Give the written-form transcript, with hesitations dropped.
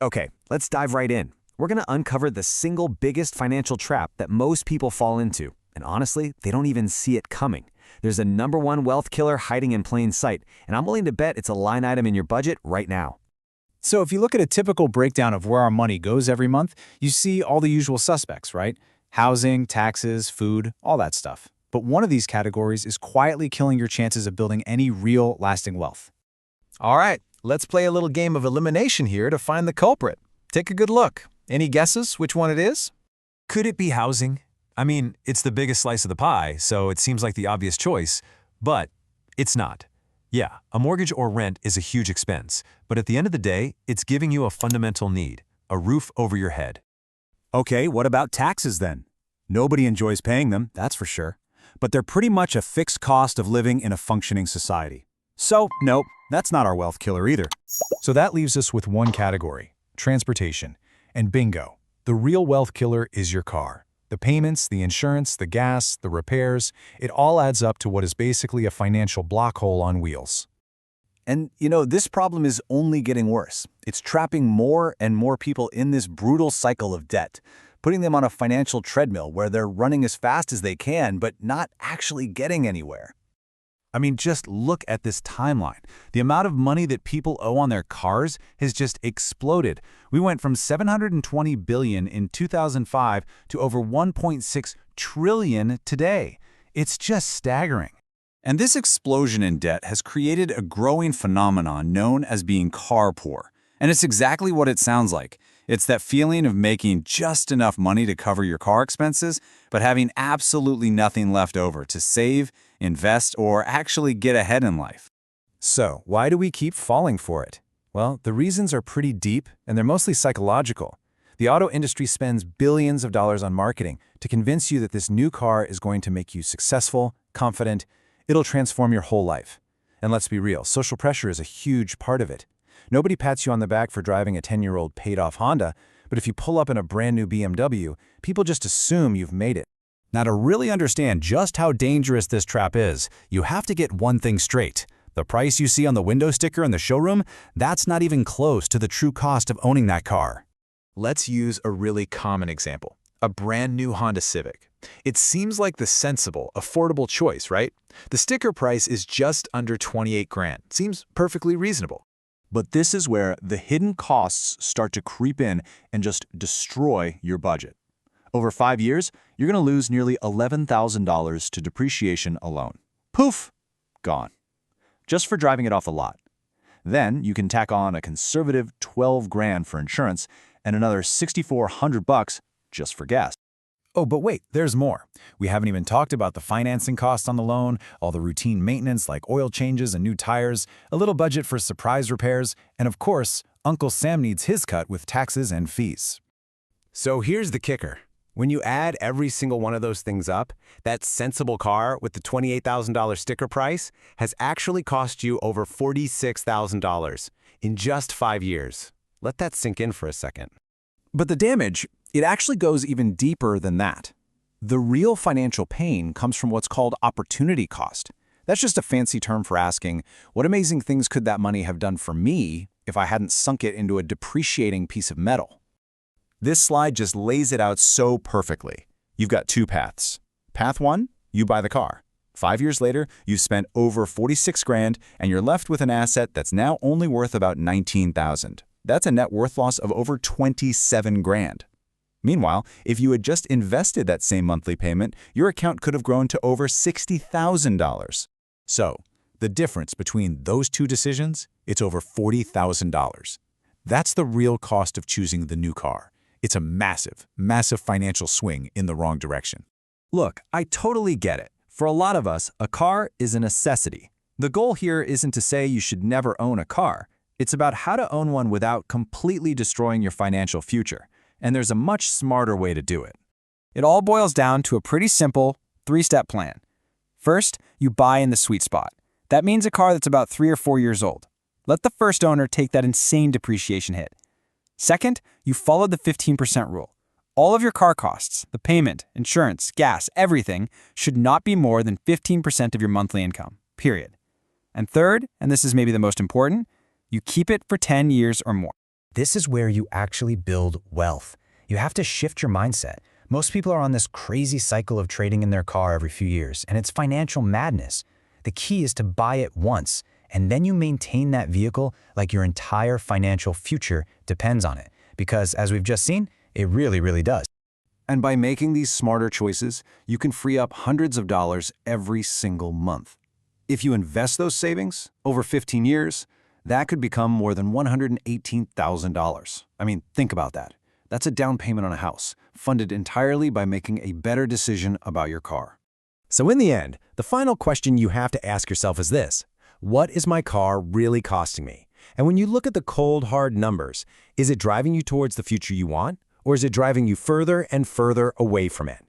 Okay, let's dive right in. We're going to uncover the single biggest financial trap that most people fall into. And honestly, they don't even see it coming. There's a number one wealth killer hiding in plain sight, and I'm willing to bet it's a line item in your budget right now. So if you look at a typical breakdown of where our money goes every month, you see all the usual suspects, right? Housing, taxes, food, all that stuff. But one of these categories is quietly killing your chances of building any real, lasting wealth. All right, let's play a little game of elimination here to find the culprit. Take a good look. Any guesses which one it is? Could it be housing? I mean, it's the biggest slice of the pie, so it seems like the obvious choice, but it's not. Yeah, a mortgage or rent is a huge expense, but at the end of the day, it's giving you a fundamental need, a roof over your head. Okay, what about taxes then? Nobody enjoys paying them, that's for sure. But they're pretty much a fixed cost of living in a functioning society. So, nope, that's not our wealth killer either. So that leaves us with one category, transportation. And bingo, the real wealth killer is your car. The payments, the insurance, the gas, the repairs, it all adds up to what is basically a financial block hole on wheels. And, this problem is only getting worse. It's trapping more and more people in this brutal cycle of debt, putting them on a financial treadmill where they're running as fast as they can, but not actually getting anywhere. I mean, just look at this timeline. The amount of money that people owe on their cars has just exploded. We went from $720 billion in 2005 to over $1.6 trillion today. It's just staggering. And this explosion in debt has created a growing phenomenon known as being car poor. And it's exactly what it sounds like. It's that feeling of making just enough money to cover your car expenses, but having absolutely nothing left over to save, invest, or actually get ahead in life. So, why do we keep falling for it? Well, the reasons are pretty deep, and they're mostly psychological. The auto industry spends billions of dollars on marketing to convince you that this new car is going to make you successful, confident. It'll transform your whole life. And let's be real, social pressure is a huge part of it. Nobody pats you on the back for driving a 10-year-old paid-off Honda, but if you pull up in a brand new BMW, people just assume you've made it. Now, to really understand just how dangerous this trap is, you have to get one thing straight. The price you see on the window sticker in the showroom, that's not even close to the true cost of owning that car. Let's use a really common example, a brand new Honda Civic. It seems like the sensible, affordable choice, right? The sticker price is just under 28 grand. Seems perfectly reasonable. But this is where the hidden costs start to creep in and just destroy your budget. Over 5 years, you're going to lose nearly $11,000 to depreciation alone. Poof! Gone. Just for driving it off the lot. Then you can tack on a conservative 12 grand for insurance and another $6,400 just for gas. Oh, but wait, there's more. We haven't even talked about the financing costs on the loan, all the routine maintenance like oil changes and new tires, a little budget for surprise repairs, and of course, Uncle Sam needs his cut with taxes and fees. So here's the kicker. When you add every single one of those things up, that sensible car with the $28,000 sticker price has actually cost you over $46,000 in just 5 years. Let that sink in for a second. But the damage, it actually goes even deeper than that. The real financial pain comes from what's called opportunity cost. That's just a fancy term for asking, what amazing things could that money have done for me if I hadn't sunk it into a depreciating piece of metal? This slide just lays it out so perfectly. You've got two paths. Path 1, you buy the car. 5 years later, you've spent over 46 grand and you're left with an asset that's now only worth about 19,000. That's a net worth loss of over 27 grand. Meanwhile, if you had just invested that same monthly payment, your account could have grown to over $60,000. So, the difference between those two decisions, it's over $40,000. That's the real cost of choosing the new car. It's a massive, massive financial swing in the wrong direction. Look, I totally get it. For a lot of us, a car is a necessity. The goal here isn't to say you should never own a car. It's about how to own one without completely destroying your financial future. And there's a much smarter way to do it. It all boils down to a pretty simple 3-step plan. First, you buy in the sweet spot. That means a car that's about 3 or 4 years old. Let the first owner take that insane depreciation hit. Second, you follow the 15% rule. All of your car costs, the payment, insurance, gas, everything, should not be more than 15% of your monthly income, period. And third, and this is maybe the most important, you keep it for 10 years or more. This is where you actually build wealth. You have to shift your mindset. Most people are on this crazy cycle of trading in their car every few years, and it's financial madness. The key is to buy it once, and then you maintain that vehicle like your entire financial future depends on it. Because, as we've just seen, it really, really does. And by making these smarter choices, you can free up hundreds of dollars every single month. If you invest those savings over 15 years, that could become more than $118,000. I mean, think about that. That's a down payment on a house, funded entirely by making a better decision about your car. So in the end, the final question you have to ask yourself is this: what is my car really costing me? And when you look at the cold, hard numbers, is it driving you towards the future you want, or is it driving you further and further away from it?